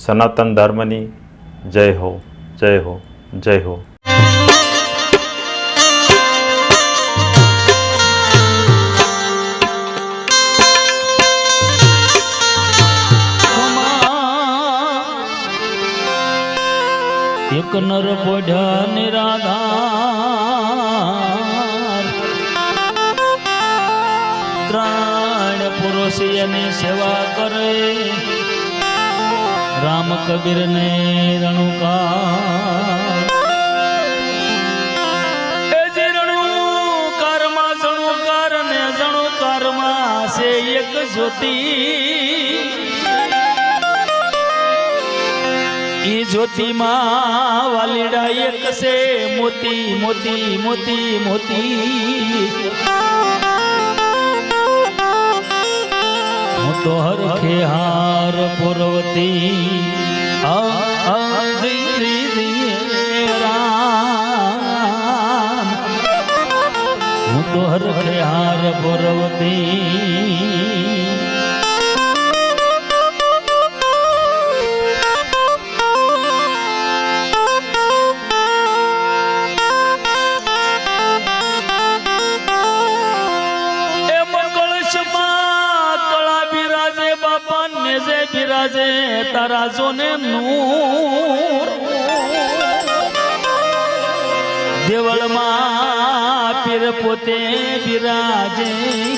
સનાતન ધર્મની જય હો, જય હો, જય હો. એક નર પોઢ્યા નિરાધાર, ત્રણ પુરુષ એની સેવા કરે, રામ કબીર ને રણુકાર. એ રણુકાર માં જણુકાર ને જણુકાર માં છે એક જ્યોતિ. ઈ જ્યોતિમાં વાલીડા એક છે મોતી મોતી મોતી મોતી. હું તો હરખે હાર પુરવતી રામ. હું તો હરખે હાર પુરવતી. બિરાજે તારા જોને નૂર, દેવળમાં પીર પોતે બિરાજે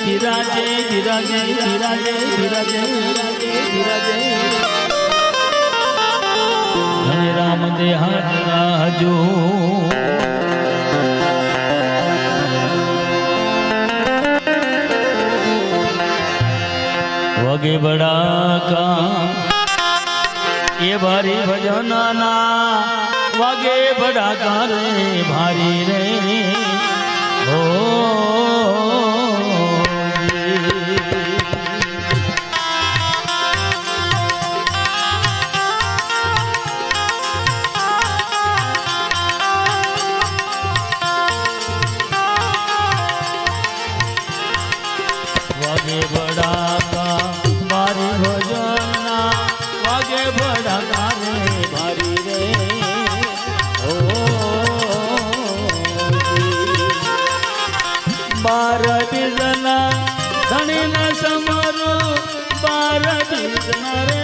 બિરાજે બિરાજે બિરાજે બિરાજે બિરાજે. ધણી રામ દે હાજુ વગે બડાકા એ ભારી ભજનના વાગે બડાકા રે ભારી રે હો. વાગે બડાકા મારી ભજનના વાગે બડાકા રે ભારી રે ઓ. બાર બીજના ધણીના સમરો બાર બીજના રે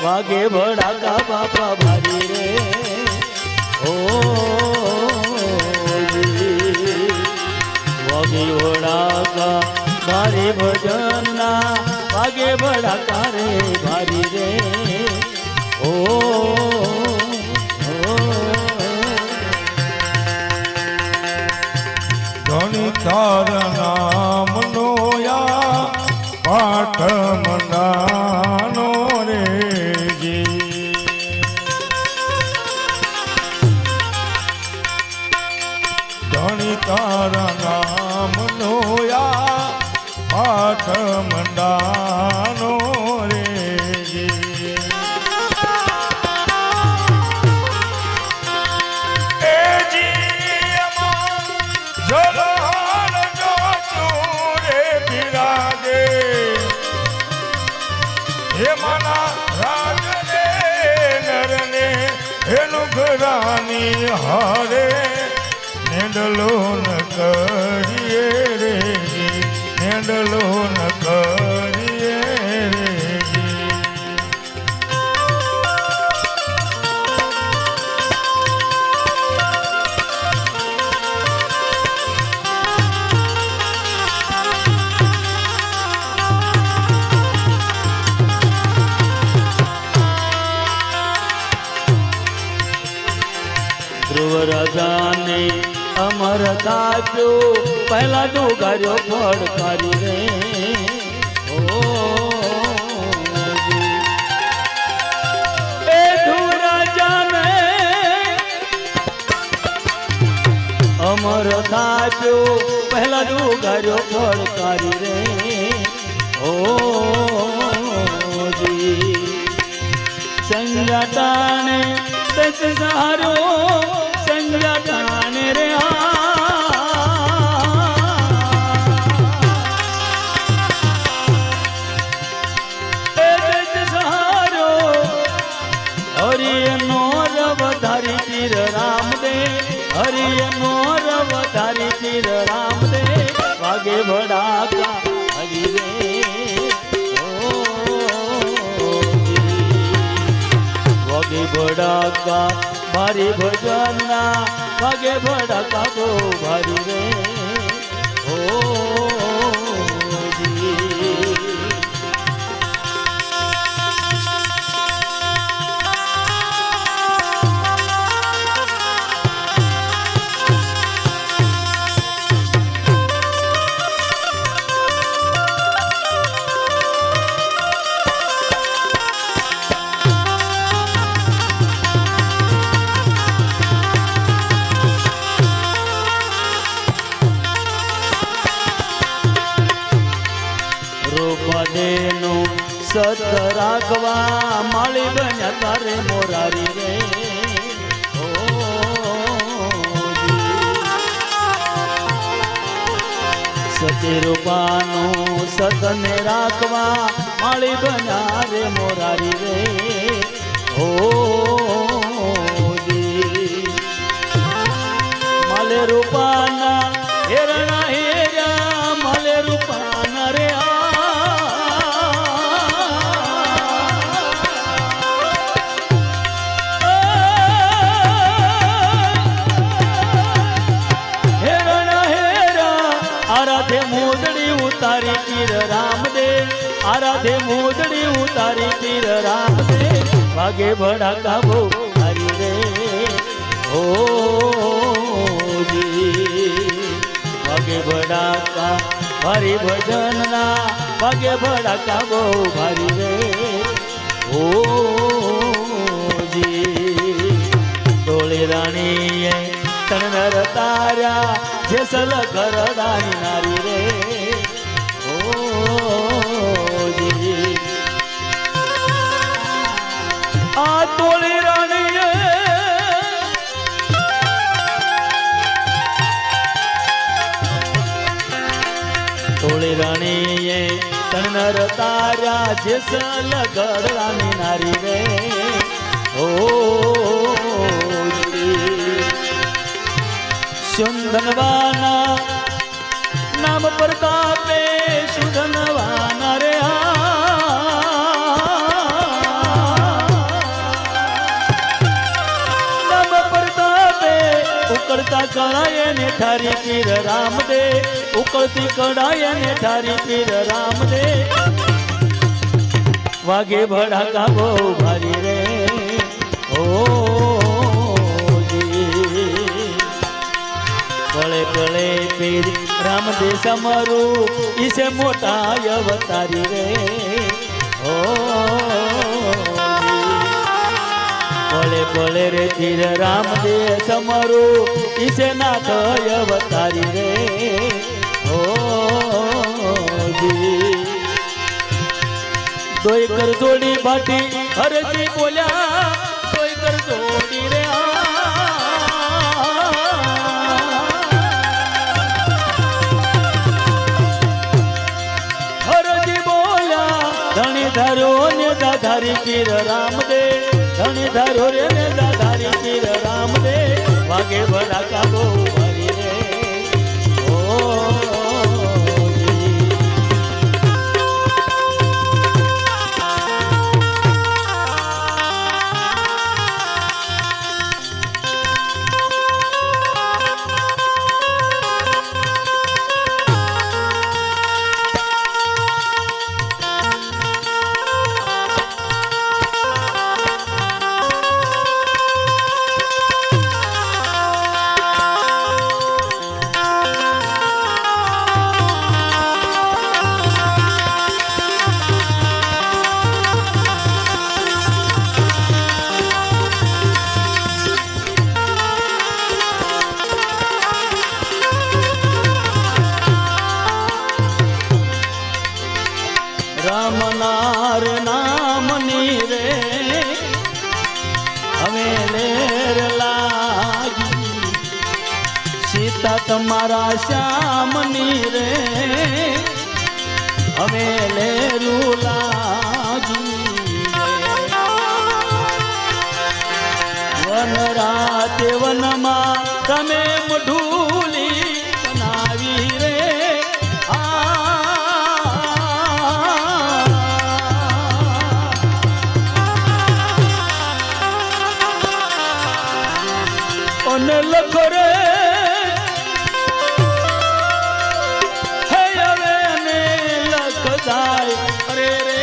વાગે બડાકા બાપા ભારી રે ઓ. વાગે બડાકા ભારે ભજનના વાગે બડાકા રે ભારી રે ઓ. ધણી તારા નામનો યા પાઠ મંડાનો રે જી. ધણી તારા નામનો યા પાઠ મંડાનો રે જી. એ જી અમાર જલાલ જોતું રે બિરાજે હે માના રાજને નરને એનું ઘરાની હારે નેડલો ન કરીએ રે નેડલો ન કરીએ રે. ધ્રુવ રાજાને અમરતા આપ્યો પહેલા તો ગાર્યો ફડકારી રે ઓ. એ ધ્રુવ રાજાને આપ્યો પહેલા જ ઉગાર્યો ફળકારી રે ઓ જી સંજા ટાણે તજ સહારો સંજા ટાણે રે હરિયનો રવ ધારી પીર રામદેવ હરિયનો રવ ધારી પીર રામદેવ વાગે ભડાકા હરી રે વાગે ભડાકા ભારી ભજનના વાગે ભડાકા ગો ભારી રે ઓ સત રાખવા માળી બન્યા તારે મોરારી રે ઓ સતી રૂપાનું સતને રાખવા માળી બન્યા રે મોરારી રે ઓ માલે રૂપાના હેરણા હેરા માલે રૂપાના રે આરાધે મોદડી ઉતારી પીર રામદેવ આરાધે મોદડી ઉતારી પીર રામદેવ વાગે ભડાકા બહુ હારી રે ઓ વાગે ભડાકા ભારી ભજનના વાગે ભડાકા બહુ ભારી રે ઓ ડોળી રાણીએ તણનર તાર્યા જેસલ ઘરડાની નારી રે ઓ આ તોળી રાણીએ તોળી રાણીએ તણનર તાર્યા જેસલ ઘરડાની નારી રે ઓ સુંદનવાના નામ પ્રતાપે સુંદનવાના રે નામ પ્રતાપે ઉકળતા કળાય ને ઠારી પીર રામદેવ ઉકળતી કળાય ને ઠારી પીર રામદેવ વાગે ભડાકા બહુ ભારી રે ઓ પળે પળે પીર રામદેવ સમરું ઈસે મોટા અવતારી રે ઓ પળે પળે રે પીર રામદેવ સમરું ઈસે નાથ અવતારી રે ઓ દોઈ કર જોડી બાટી હરજી બોલ્યા દોઈ કર જોડી રે ધરો ને દાધારી પીર રામદેવ ધણી ધરો રે ને દાધારી પીર રામદેવ વાગે ભડાકા બહુ ભારી રે ઓ રામનાર નામની રે હવે લેર લાગી સીતા તમારા શ્યામની રે હવે લેરું લાગી વન રાતે વનમાં તમે મઢુલી બનાવી રે અને લખો રે હે હવે અને લખ જાય અરે રે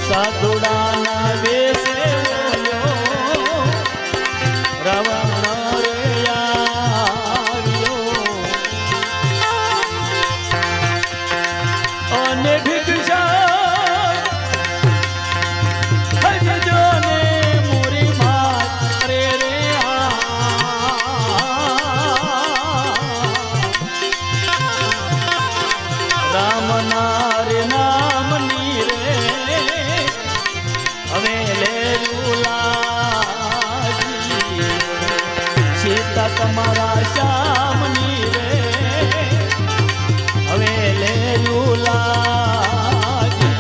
સાધુડાના વેશે રાવણ રે આવ્યો અને ભિક્ષા રામનાર નામની રે હવે લેરું લાગી સીતા તમારા શ્યામની રે હવે લેરું લાગી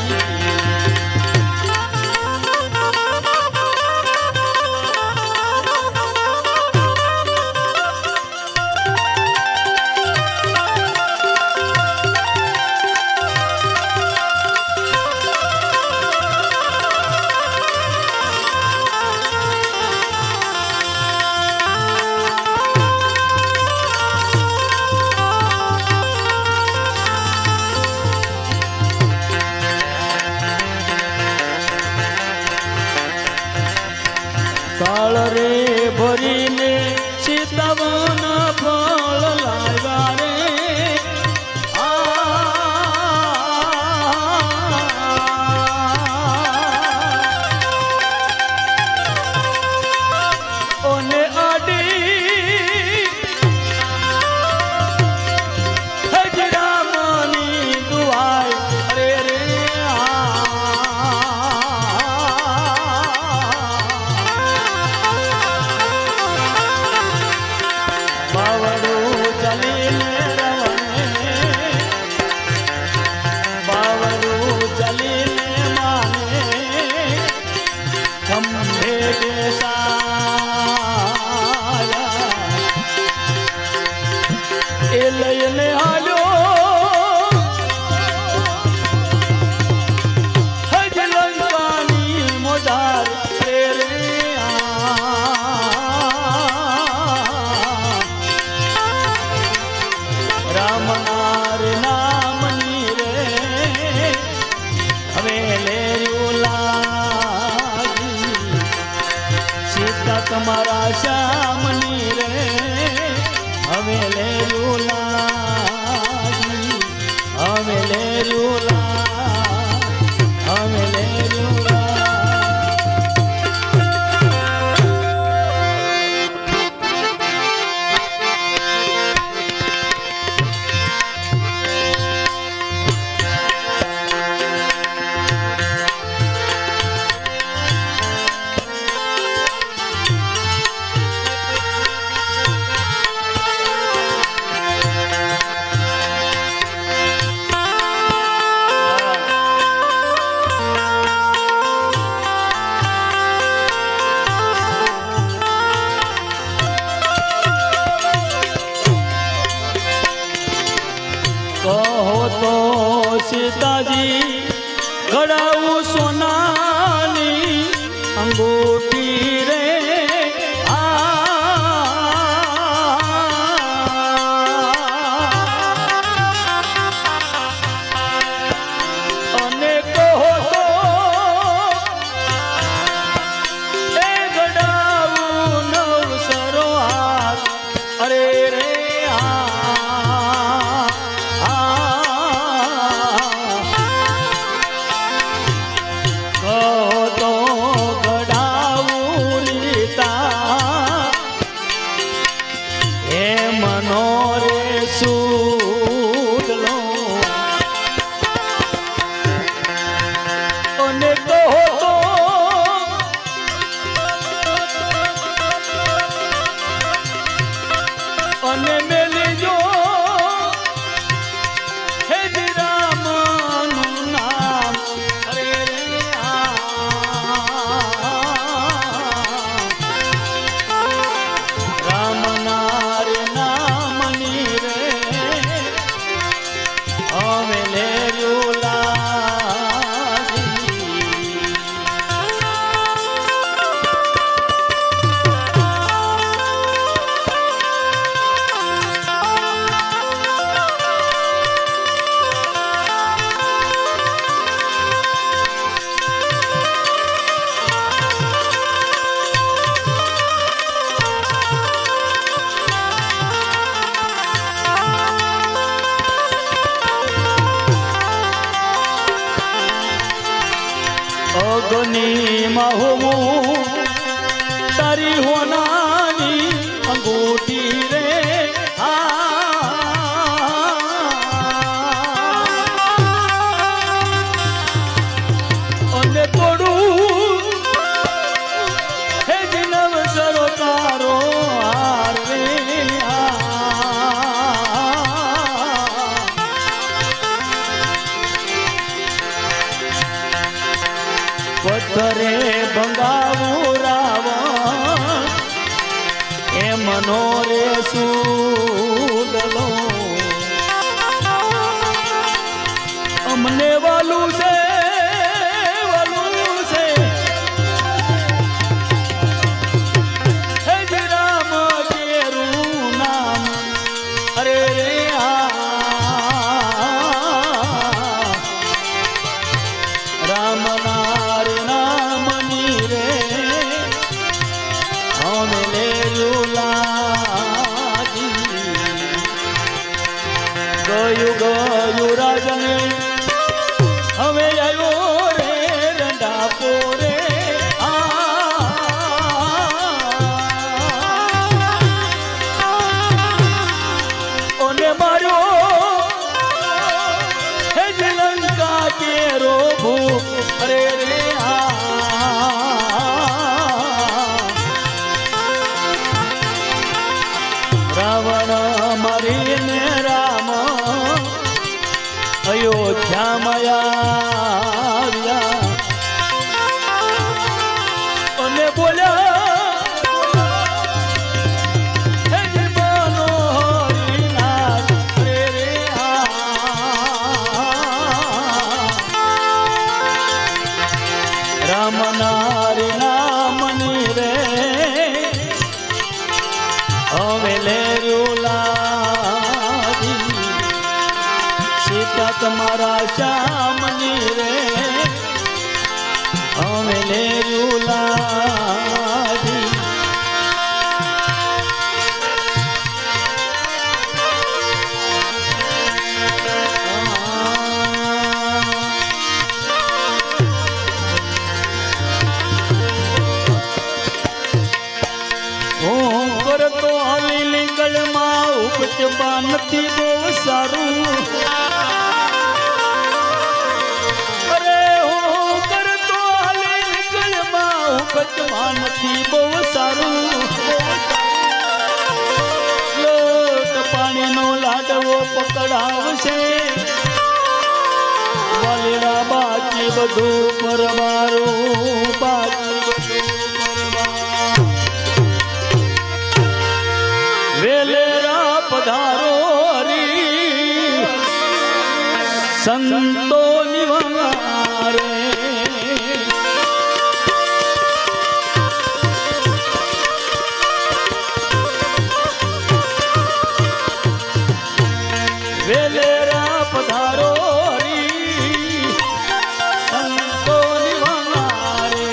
કાળ રે ભરીને સીતાવન ફળ લાવ્યા રે ઓને આડી હજરામની દુઆઈ અરે રે લઈને આવ્યો હજ લંકાની મોજાર રે રામનાર નામની રે હવે લેરું લાગી સીતા તમારા શ્યામની રે હવે લેરું લાગી હવે લેરું લાગી હવે લેરું કહો તો સીતાજી ઘડાવું સોનાની અંગૂઠી રે અને કહો તો એ ઘડાવું નવસરો હાથ અરે રે મનો રે સુડલો અને કહો તો અને મેલી જો હે જી રામ નું નામ અરે રે રામ નાર નામની રે હવે લેર્યું અગ્નિ માં તારી હોનાની અંગૂઠી રે અને થોડું હે જીનવ સરોકારો હાર રે પથ્થરે ભંગાવું રાવણ એ મનો રે સુડલો અમને વાલું છે હે જી રામ કેરું નામ અરે રે રામ નાર નામની રે અમે લેર્યું લાગી ગયું રાજને હવે આવ્યો રે રંડાપો રે ઓને માર્યો હે લંકા કેરો ભૂખ અરે રે રાવણ મારીને રામ અયોધ્યામાં આવ્યા અને બોલ્યા હે જીવનો હરિનાથ રે રે રામ નારી નામની રે હવે લેર્યું લાગી સીતા તમારા શ્યામની રે હવે લેર્યું લાગી કરતો હાલી લીંગળમાં ઉપજવા નથી બહુ સારું અરે હું કરતો હાલી લીંગળમાં ઉપજવા નથી બહુ સારું લોટ પાણીનો લાડવો પકડાવશે વાલીડા બાકી બધું પરવારું બાકી બધું વેલેરા પધારો હરી સંતો નિવારે વેલેરા પધારો હરી સંતો નિવારે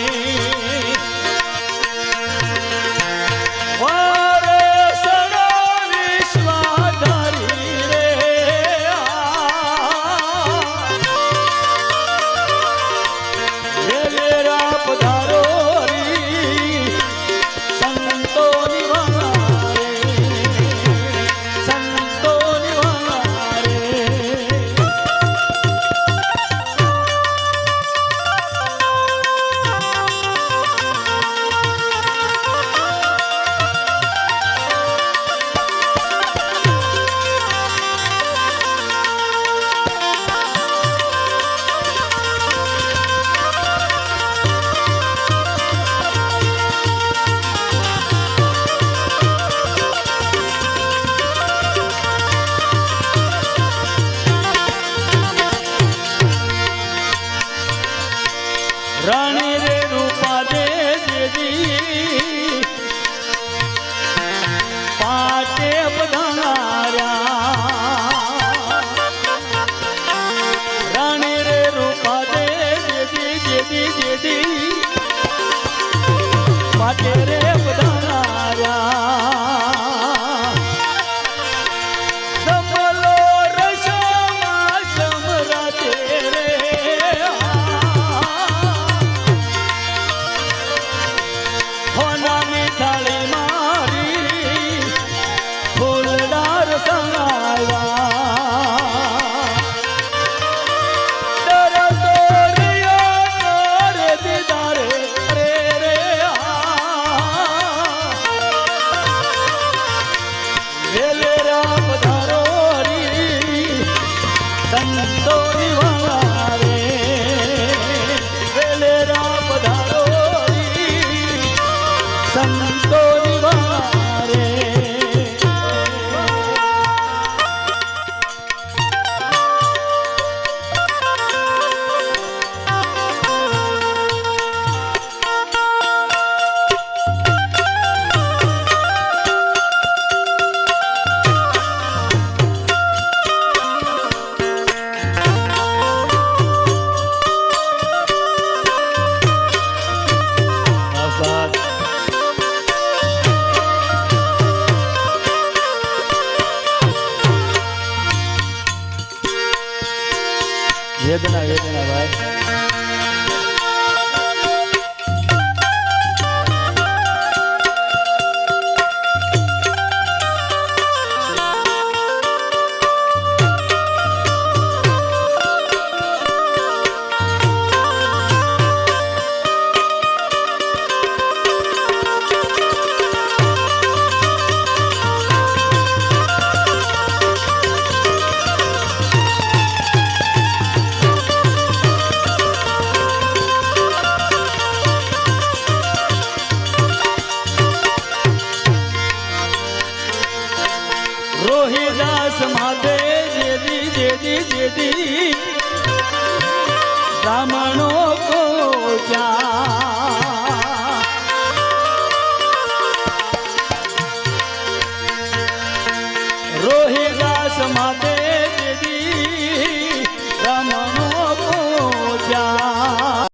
વેદના વેદના ભાઈ. રોહિદાસ માથે જેદી જેદી જેદી બ્રાહ્મણો કો ક્યાં રોહિદાસ માથે જેદી બ્રાહ્મણો કો ક્યાં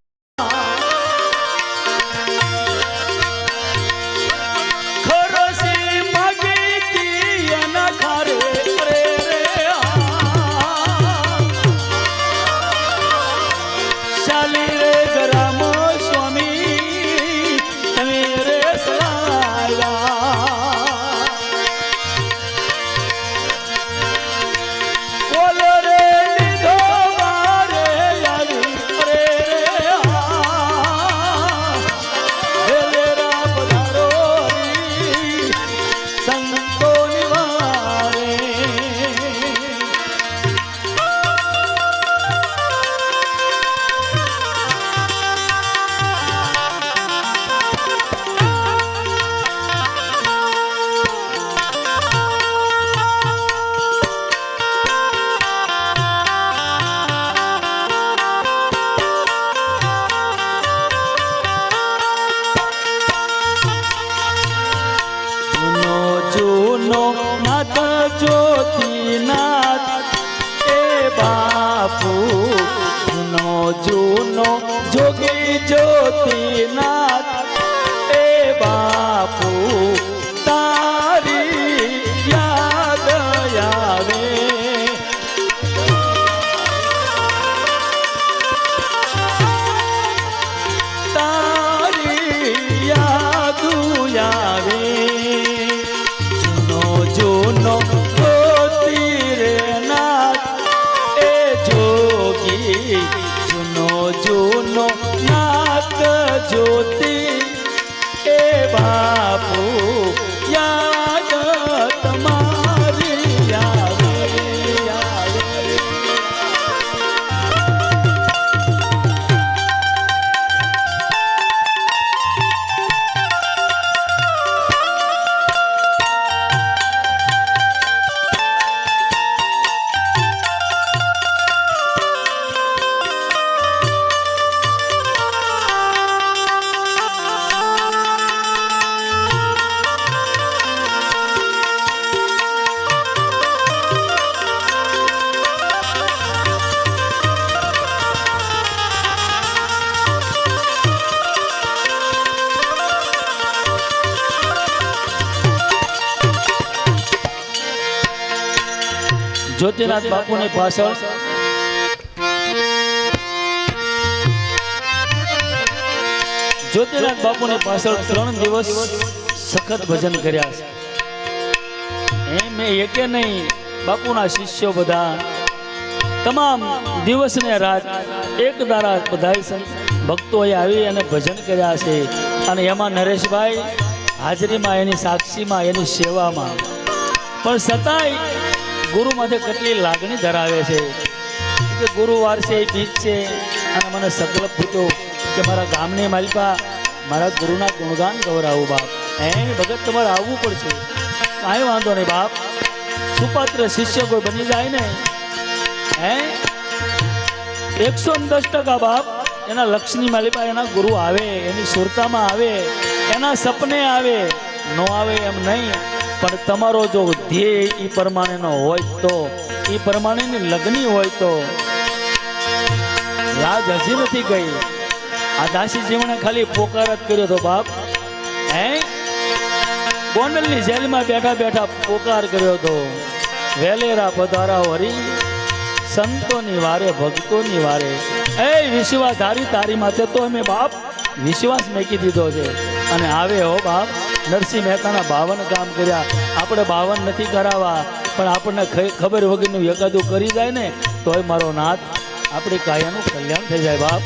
જૂનો જોગી જ્યોતિનાથ એ બાપુ તારી યાદ આવે તારી યાદ આવે જૂનો જૂનો જૂનો નાથ જ્યોતિ એ બાપુ યાદ તમારી આવે જ્યોતિનાથ બાપુની પાછળ જ્યોતિનાથ બાપુની પાછળ 3 દિવસ સખત ભજન કર્યા છે. મેં એકે નહીં બાપુના શિષ્યો બધા તમામ દિવસ ને રાત એક ધારા બધા ભક્તોએ આવી અને ભજન કર્યા છે. અને એમાં નરેશભાઈ હાજરીમાં એની સાક્ષીમાં એની સેવામાં પણ છતાંય ગુરુ માથે કેટલી લાગણી ધરાવે છે કે ગુરુવાર છે એ બીજ છે. અને મને સંકલ્પ પૂછ્યો કે મારા ગામની માલિકા મારા ગુરુના ગુણગાન ગૌરાવું બાપ. ભગત તમારે આવવું પડશે. કાંઈ વાંધો નહીં બાપ. સુપાત્ર શિષ્ય કોઈ બની જાય ને 110% બાપ એના લક્ષ્યની માલિકા એના ગુરુ આવે એની સુરતામાં આવે એના સપને આવે નો આવે એમ નહીં. પણ તમારો જો ધ્યેય એ પ્રમાણેનો હોય તો એ પ્રમાણેની લગ્ની હોય તો લાજ હજી નથી ગઈ. આ દાસી જીવને ખાલી પોકાર જ કર્યો તો બાપ. ગોંડલની જેલમાં બેઠા બેઠા પોકાર કર્યો તો વેલેરા પધારા હરી સંતોની વારે ભક્તોની વારે એ વિશ્વાધારી તારી માથે તો અમે બાપ વિશ્વાસ મેકી દીધો છે અને આવે હો બાપ નરસિંહ મહેતાના 52 કામ કર્યા આપણે 52 નથી કરાવવા પણ આપણને ખબર વગરનું એકાદું કરી જાય ને તોય મારો નાથ આપણી કાયાનું કલ્યાણ થઈ જાય બાપ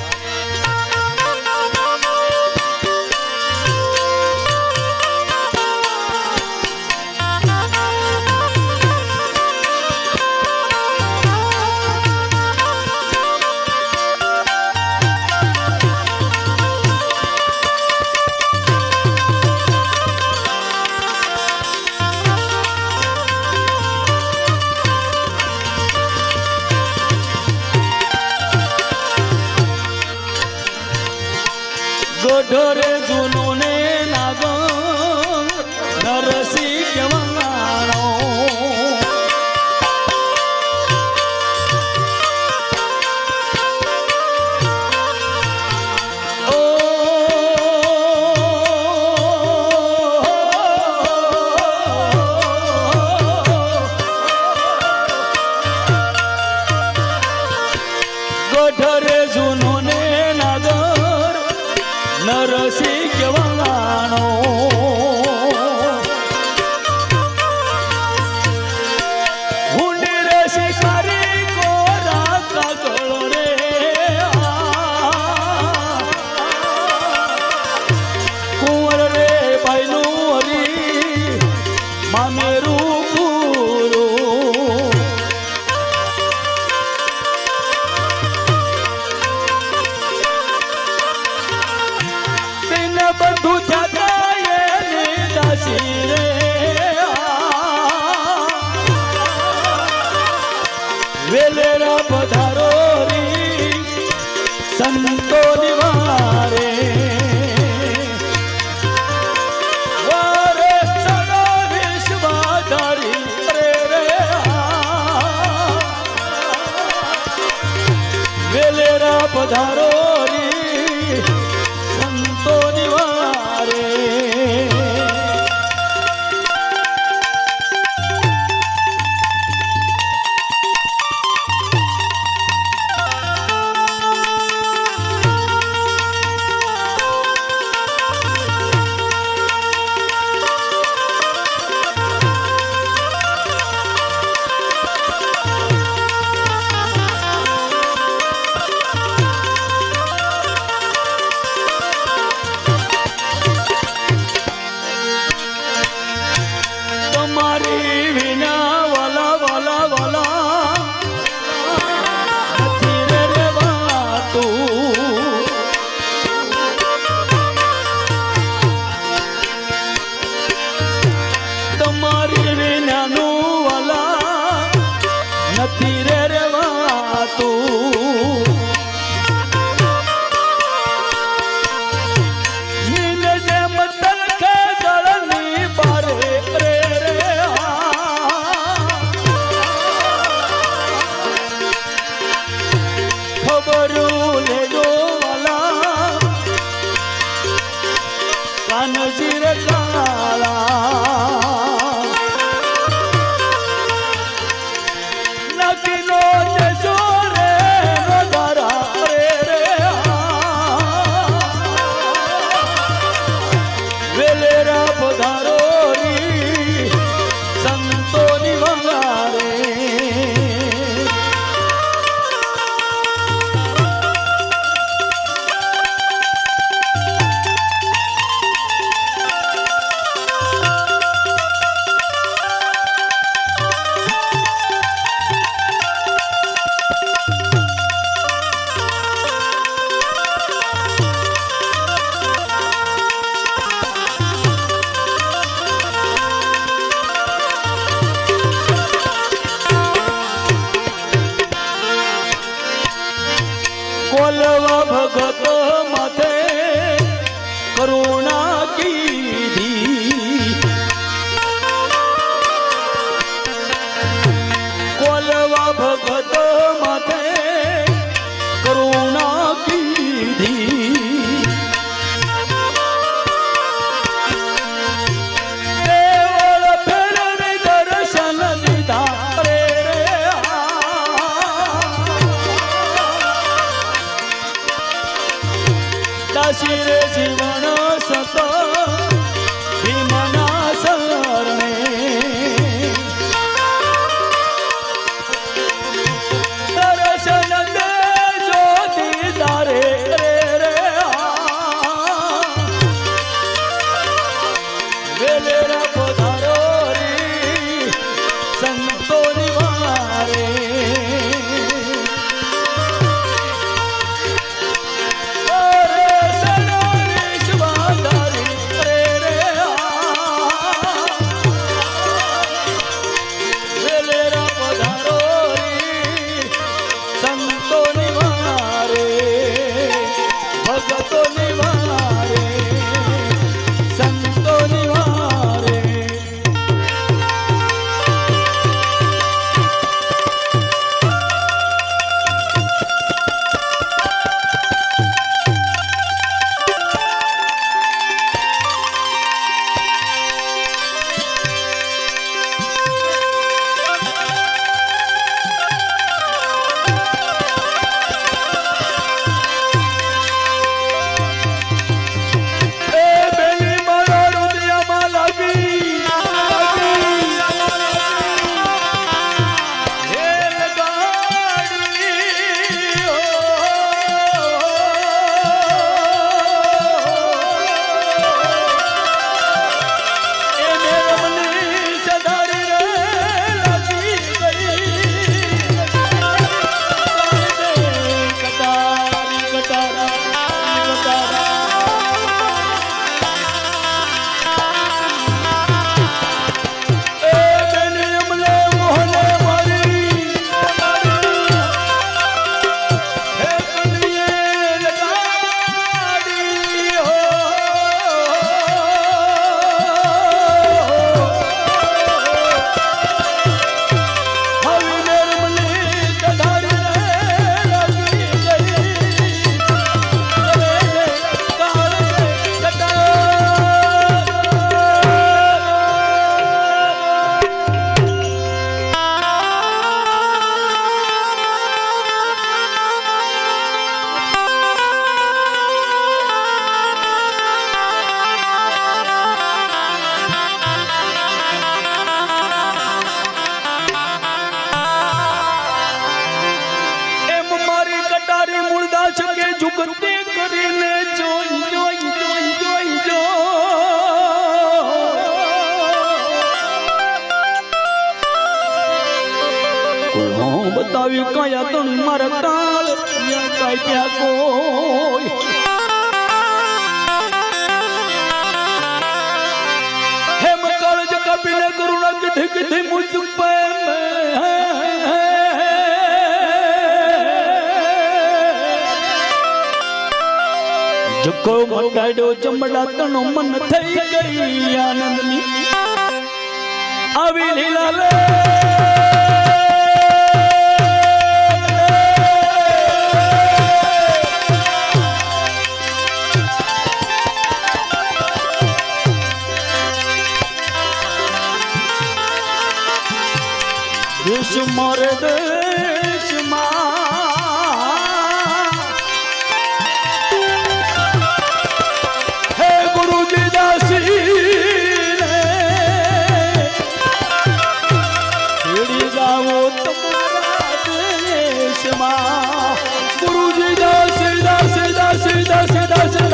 ગઢરે જૂનો ને નાગો નરસિંહ કેવાણો ગઢરે જૂનો ને નાગો નરસિંહ કેવાણો હુંડી રે શિકારી કોરા કાગળ રે કુંવર રે ભાઈનું હરી મામેરું પૂરું બધું જગાએ ને દાસી રે વેલેરા પધારો રી સંતો નિવારે વારે સદા વિશ્વાધારી રે રે વેલેરા પધારો રી સંતો નિવારે દાસી રે જીવન સત ભીમના શરણે દર્શન દેજો દીદારે રે રે વેલેરા પધારો રે સંતોની વારે જુગતે કરીને જોઈ જોઈ જોઈ જોઈ જો બતાવ્યું કયા તણ મારા કાળ કાઈ ત્યાં કોઈ હેમ કાળજ કપીને કરુણા કીધી કીધી મુझ पे જકો મટાડ્યો ચમડા તણો મન થઈ ગઈ આનંદની આવી લીલા લે દેશ મારે દેશમાં હે ગુરુજી દાસી તેડી જાઓ તમારા દેશમાં ગુરુજી દાસી દાસી દાસી દાસી દાસી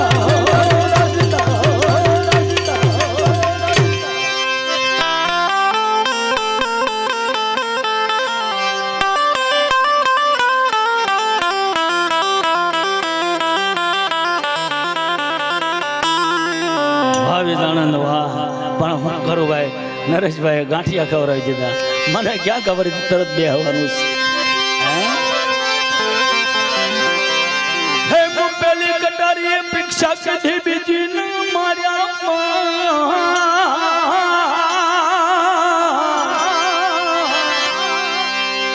નરેશભાઈ ગાંઠિયા ખવડાવી દીધા મને ક્યાં ખબર તરત બે હવાનું છે હે પેલી કટારીએ ભિક્ષા કીધી બીજી ન માર્યા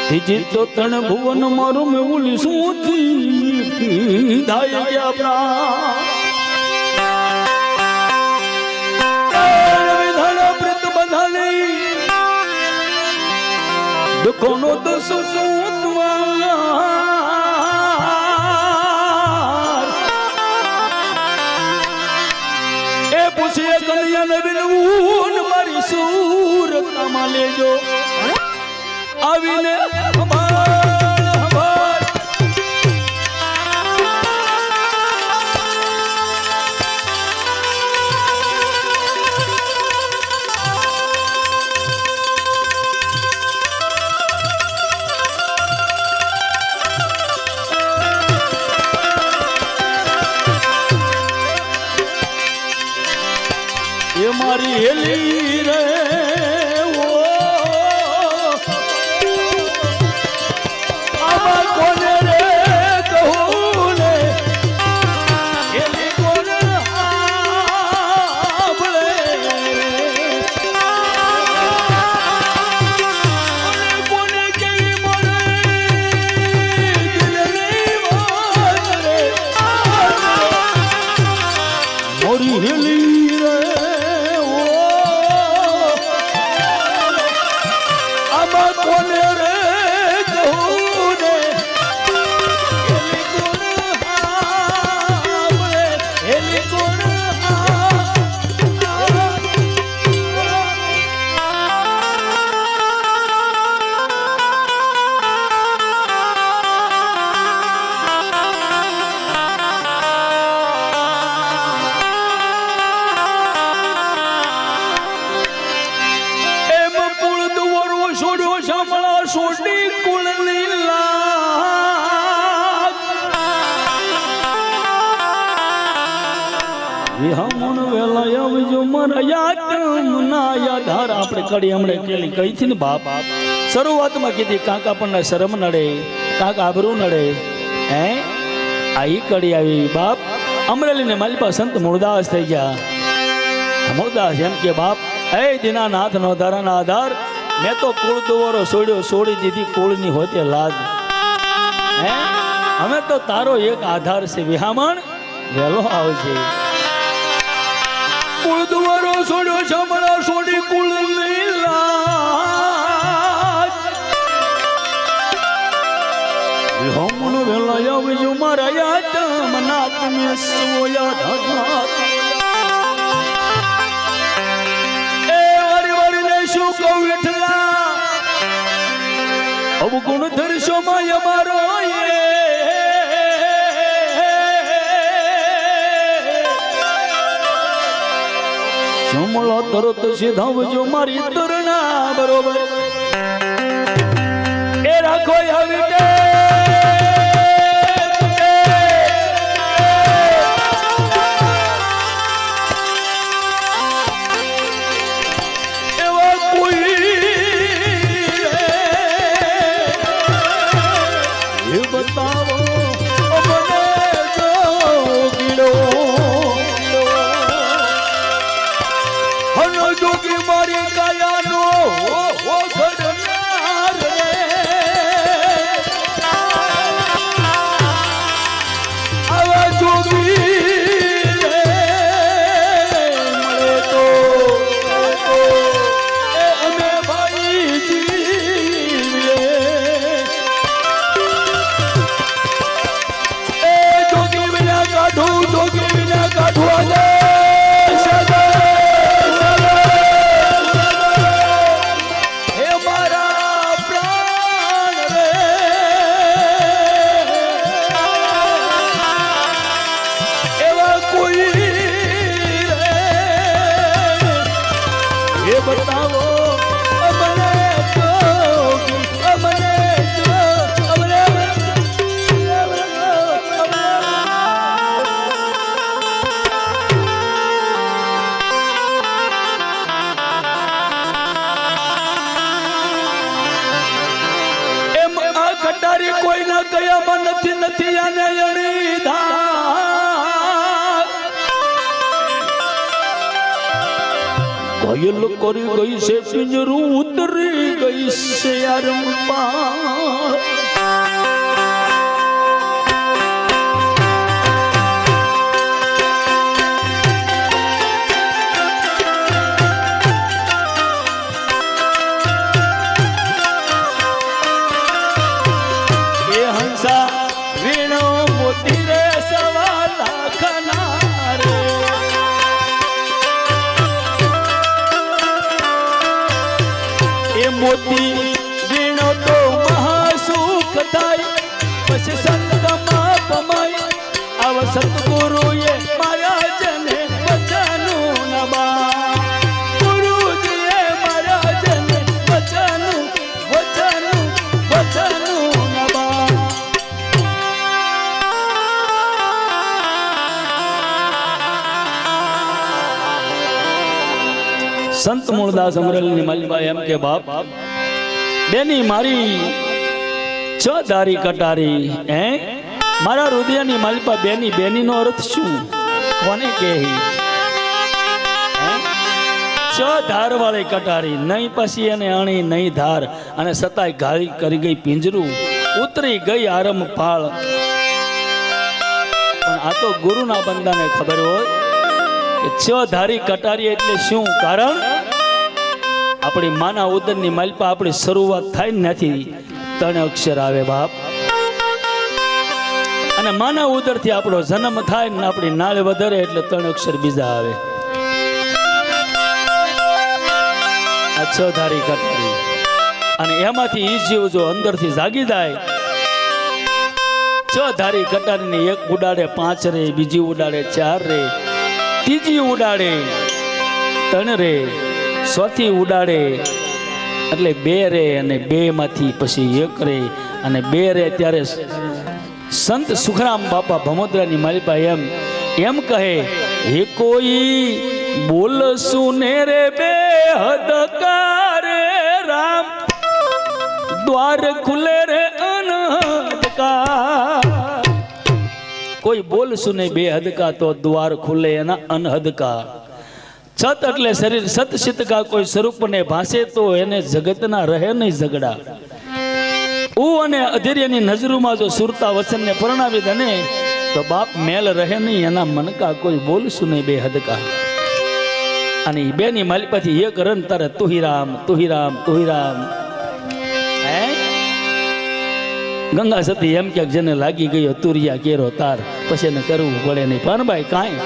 ત્રીજી તો તણ ભુવન મારું મેં ઉલી શું ધાઈ ગયા પ્રાણ દુઃખોનો દસ સુરતામાં લેજો આવીને હબાળ હબાળ એ મારી હેલી રે ઓ આમાં કોને રે કહું ને હેલી કોને આભળે કોને કેવી મળે દિલ નહીં વારે મોરી હેલી રે કોને રે કહું ને એલી કોણ આમળે એલી કોણ સોડી કુળ લીલા વિહમણ વેલા આવજો મારા યાદના યાધાર આપણે કડી હમણે કેલી કહી છે ને બાપ શરૂઆતમાં કીધી કાકા પણ શરમ નડે કાકા આબરૂ નડે હે આ ઈ કડી આવી બાપ અમરેલી ને માલિપા સંત મૂળદાસ થઈ ગયા મૂળદાસ એમ કે બાપ હે દીનાનાથ નો ધારાના આધાર મેં તો કુળ દુવારો છોડ્યો છોડી દીધી કુળની હોતે લાજ હે અમે તો તારો એક આધાર છે વિહામણ વેલો આવજે કુળ દુવારો છોડ્યો છમણા છોડી કુળની લાજ વિહામણ વેલા આવજો મારા યાદ મના તમે સોયા ધર્મ શું કહું વિઠલા અવગુણ ધરશો માય મારો સમળો તરત સીધાવજો મારી તરના બરોબર એ રાખો આવી જોગી મારી કાયાનો ઓ ઘડનાર રે આવા જોગી રે મળે તો અમે ભાઈ જીવીએ એ જોગી વિના કાઢું बताओ अमरे કટારી કોઈ ના કયામાં નથી આને અણી ધાર ઘાયલ કરી ગઈ છે પિંજરું ઉતરી ગઈ છે અરંબા મોતી વીણો તો મહાસુખ થાય પછી સંતમાં પમાય આવ સતગુરુએ મારા જને વચનું નબા ગુરુજીએ મારા જને વચનું નબા સંત મૂળદાસ અમરેલીની માલિબાઈ એમ કે બાપ બેની મારી છ ધારી કટારી હે મારા હૃદયની માલિપા બેની નો અર્થ શું કોને કહે છ ધાર વાળી કટારી નહીં પછી એને અણી નહીં ધાર અને સતાય ઘારી કરી ગઈ પિંજરું ઉતરી ગઈ આરમ ફાળ પણ આ તો ગુરુના બંદાને ખબર હોય કે છ ધારી કટારી એટલે શું કારણ આપણી માના ઉદરની માલિપા આપણી શરૂઆત થાય નથી ત્રણ અક્ષર આવે બાપ અને માના ઉદરથી આપણો જન્મ થાય ને આપણી નાળ વધારે એટલે ત્રણ અક્ષર બીજા આવે આ છ ધારી કટારી અને એમાંથી ઈ જીવ જો અંદરથી જાગી જાય છ ધારી કટારીને એક ઉડાડે 5 રે બીજી ઉડાડે 4 રે ત્રીજી ઉડાડે 3 રે ચોથી ઉડાડે એટલે 2 રે અને 2 માંથી પછી 1 રે અને 2 રે ત્યારે સંત સુખરામ બાપા ભમોદરાની માલિપા એમ કહે હે કોઈ બોલશું ને રે બે હદકારે રામ દ્વાર ખુલે રે અનહદકા કોઈ બોલશું ને બે હદકા તો દ્વાર ખુલે એના અનહદકા સત એટલે શરીર સત શિતકા કોઈ સ્વરૂપને ભાસે તો એને જગતના રહે નહીં ઝગડા ઉ અને અધીર્યની નજરોમાં જો સુરતા વચનને પરણાવી દને તો બાપ મેલ રહે નહીં એના મનકા કોઈ બોલશું નહીં બે હદકા અને એ બેની માલિપાથી એક રન તારે તુહી રામ તુહી રામ તુહી રામ હે ગંગા સતી એમ ક્યાંક જેને લાગી ગયો તુરિયા કેરો તાર પછી એને કરવું પડે નહીં પણ ભાઈ કાંઈ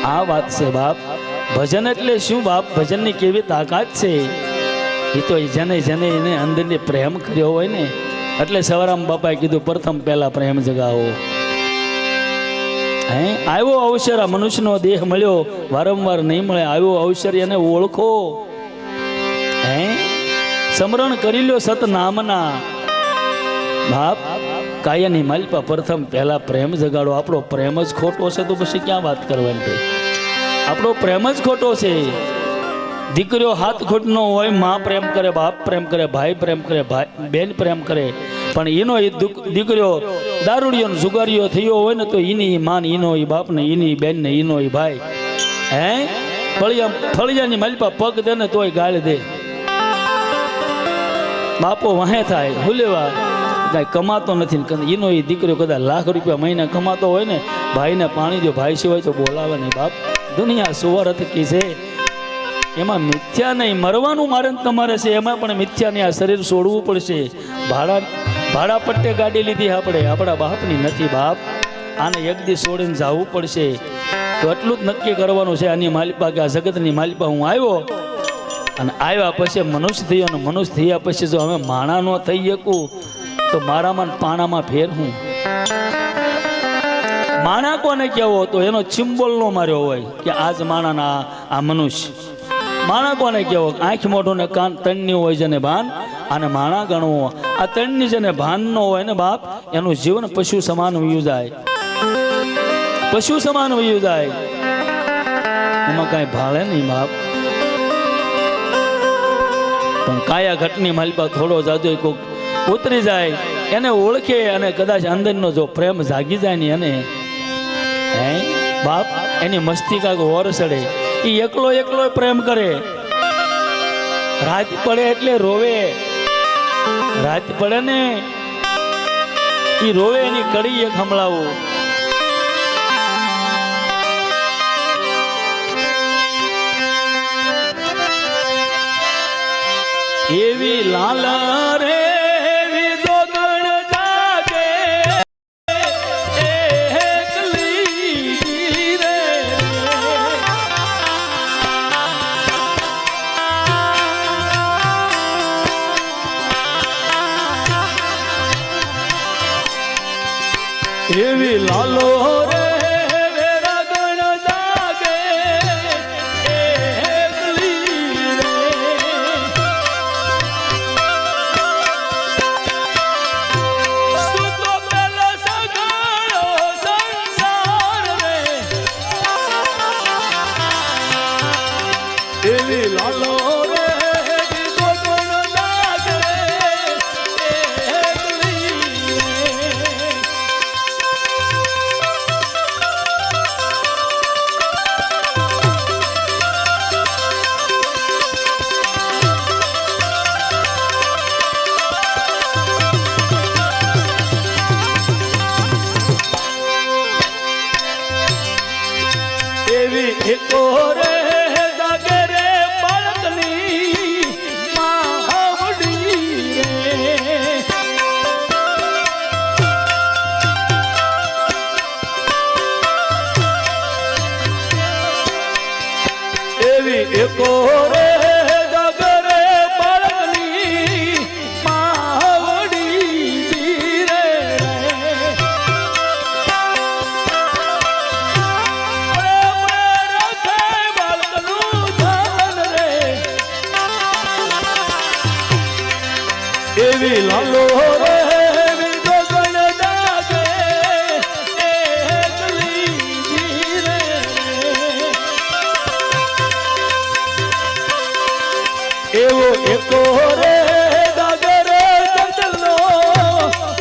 આ વાત છે બાપ ભજન એટલે શું બાપ ભજનની કેવી તાકાત છે એ તો જેને એને અંદરને પ્રેમ કર્યો હોય ને એટલે સવારામ બાપાએ કીધું પ્રથમ પહેલા પ્રેમ જગાવો હે આવ્યો અવસર આ મનુષ્યનો દેહ મળ્યો વારંવાર નહીં મળે આવ્યો અવસર એને ઓળખો હે સ્મરણ કરી લ્યો સત નામના બાપ કાયાની માલિપા પ્રથમ પહેલા પ્રેમ જગાડો આપણો પ્રેમ જ ખોટો છે તો પછી ક્યાં વાત કરવાની થઈ આપણો પ્રેમ જ ખોટો છે દીકરીઓ હાથ ખોટનો હોય માં પ્રેમ કરે બાપ પ્રેમ કરે ભાઈ પ્રેમ કરે ભાઈ બેન પ્રેમ કરે પણ એનો એ દીકરીઓ દારૂડિયો જુગારીઓ થયો હોય ને તો એની માન એનો એ બાપ ને એની બેન ને એનો એ ભાઈ હે ફળિયાની માલિપા પગ દે ને તોય ગાળ દે બાપો વહે થાય ભૂલેવા કાંઈ કમાતો નથી એનો એ દીકરીઓ કદાચ લાખ રૂપિયા મહિના કમાતો હોય ને ભાઈને પાણી દો ભાઈ સિવાય તો બોલાવે નહીં બાપ દુનિયા સુવરત કી છે એમાં મિથ્યા નહીં મરવાનું મારે તમારે છે એમાં પણ મિથ્યા નહીં આ શરીર છોડવું પડશે ભાડા પટ્ટે ગાડી લીધી આપણે આપણા બાપની નથી બાપ આને એક દી છોડીને જવું પડશે તો એટલું જ નક્કી કરવાનું છે આની માલિપા કે આ જગતની માલિપા હું આવ્યો અને આવ્યા પછી મનુષ્ય થયો અને મનુષ્ય થયા પછી જો અમે માણા ન થઈ શકું તો મારામાં પાણામાં ફેર હું માણા કોને કહેવો તો એનો ચિમ્બોલ નો માર્યો હોય કે આજ માણાના આ મનુષ્ય માણા કોને કહેવો આંખ મોઢું ને કાન તણની હોય જેને ભાન અને માણા ગણવો આ તણની જેને ભાન નો હોય ને બાપ એનું જીવન પશુ સમાન વયું જાય પશુ સમાન વયું જાય એમાં કાંઈ ભાળે નહીં બાપ પણ કાયા ઘટની માલિપા થોડો જાજો કોક ઉતરી જાય એને ઓળખે અને કદાચ અંદરનો જો પ્રેમ જાગી જાય ને એને હે બાપ એની મસ્તી કાંક ઓરસડે એ એકલો પ્રેમ કરે રાત પડે એટલે રોવે રાત પડે ને એ રોવે એની કડી એક હમળાવો એવી લાલા રે એવી લાલો રે વેરા ગણ જાગે એકલી રે. સુતો પેલો સગાળો સંસાર રે એવી લાલો રે દીધો ગણ જાગે એકલી રે. એવી એકો રે જાગે રે બાળકની માવડી રે. એવી એકો રે જાગે રે બાળકની માવડી રે. એવી લાલો રે વિંદો ગણ જાગે એકલી રે. એવો એકો રે જાગે રે જંગલનો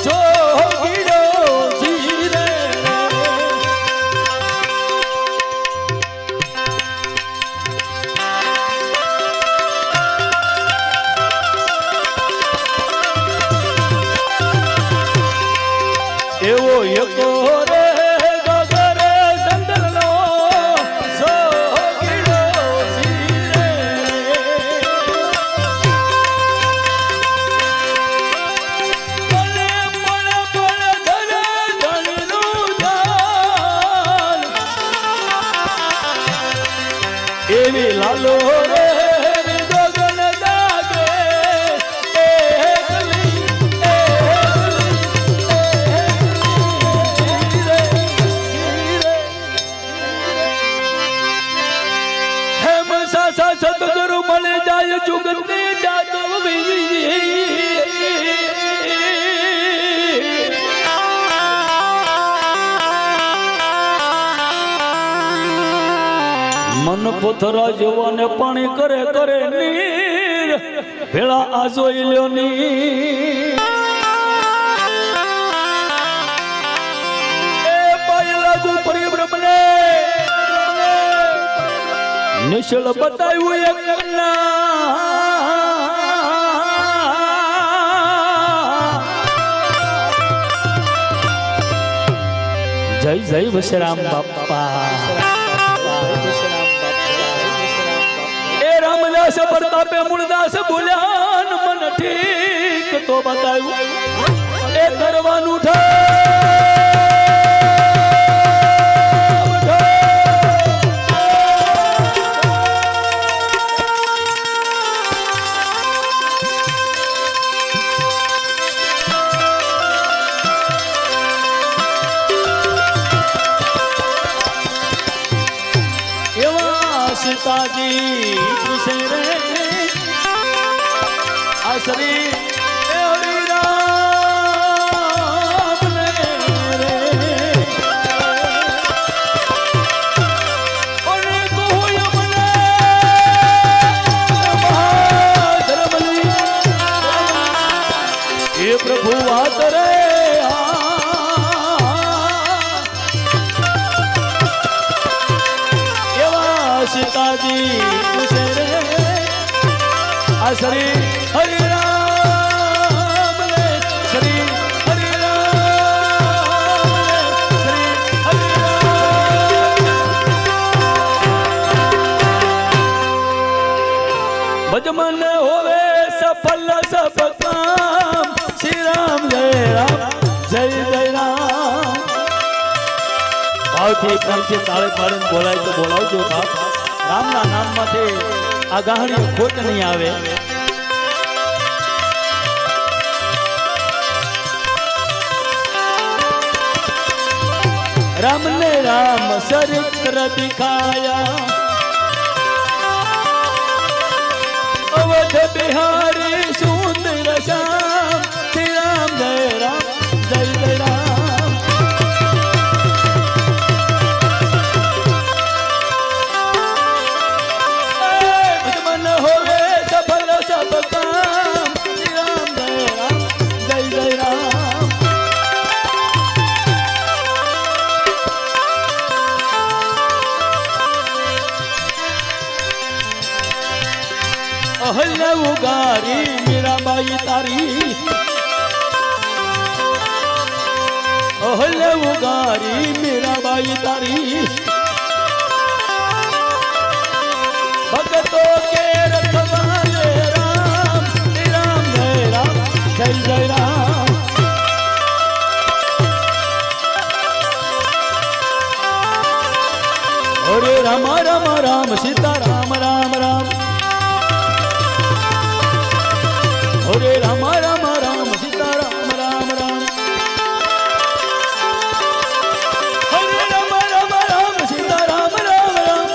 જોગીડો જી રે. એવો એકો રે ગગર જંગલનો સોગીડો જી રે. પળે પળે પળે ધરે ધણીનું ધ્યાન. એવી લાલો રે વિંદો ગણ જાગે એકલી સતગુરુ મળે જાય જુગતની જાદવી. મન પોથરા જેવાને પાણી કરે કરે નીર ભેળા આ જોઈ લ્યો ની. એ પાય લાગુ પરિબ્રહ્મને નિશળ બતાવ્યું એક જય જય વશરામ બાપા. એ રામદાસ પ્રતાપે મૂળદાસ બોલ્યા મન ઠીક તો બતાવ્યું એ કરવાનું સીતાજી પૂછે રે આસરી એ હરિરામ ને રે. અને કહું મને મહાધર્મની એ પ્રભુ વાત રે. સીતાજી પૂછે રે આ શ્રી હરિરામ રે શ્રી હરિરામ શ્રી હરિરામ. ભજમન હોવે સફલ સબ કામ શ્રી રામ જય રામ જય જય રામ. ભાવથી પ્રેમથી તાળે પાડીને બોલાય તો બોલાવજો બાપ. રામના નામમાંથી આ ગાહણી ખોટ નહીં આવે. राम ने राम चरित्र दिखाया अवध बिहारी सुंदर श्याम श्री राम जय जय राम मन होवे सफल सब काम श्री राम जय जय राम अहल्या उगारी मीराबाई तारी अहल्या उगारी मीराबाई तारी भगतों के रखवाले राम श्री राम जय जय राम हरे राम राम राम सीता राम राम राम हरे राम राम राम सीता राम राम राम हरे राम राम राम सीता राम राम राम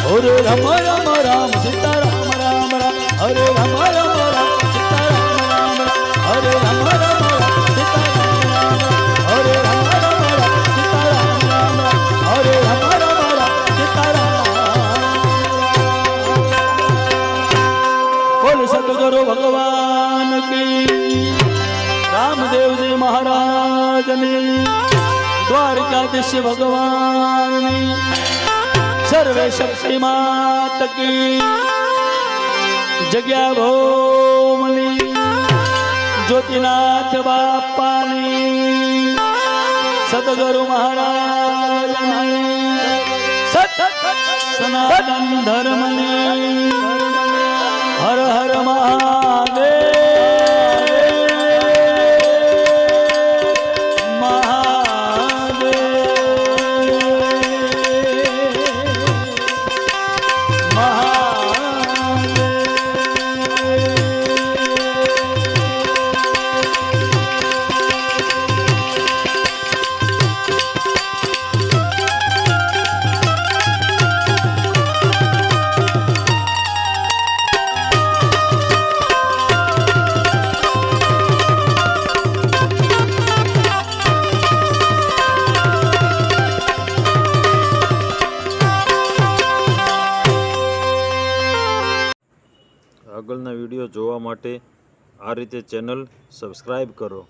हरे राम राम राम सीता राम राम राम हरे राम राम राम सीता राम राम राम हरे राम राम राम सीता राम राम राम हरे राम राम राम सीता राम राम राम हरे राम राम राम सीता राम बोल सतगुरु भगवान की रामदेव जी महाराज ने द्वारकाधीश भगवान ने सर्वे शक्ति मात की जग्या भोमनी ज्योतिनाथ बापानी सतगुरु महाराज ने सनातन धर्म ने हर हर महादेव આગળના વિડીયો જોવા માટે આ રીતે ચેનલ સબસ્ક્રાઈબ કરો.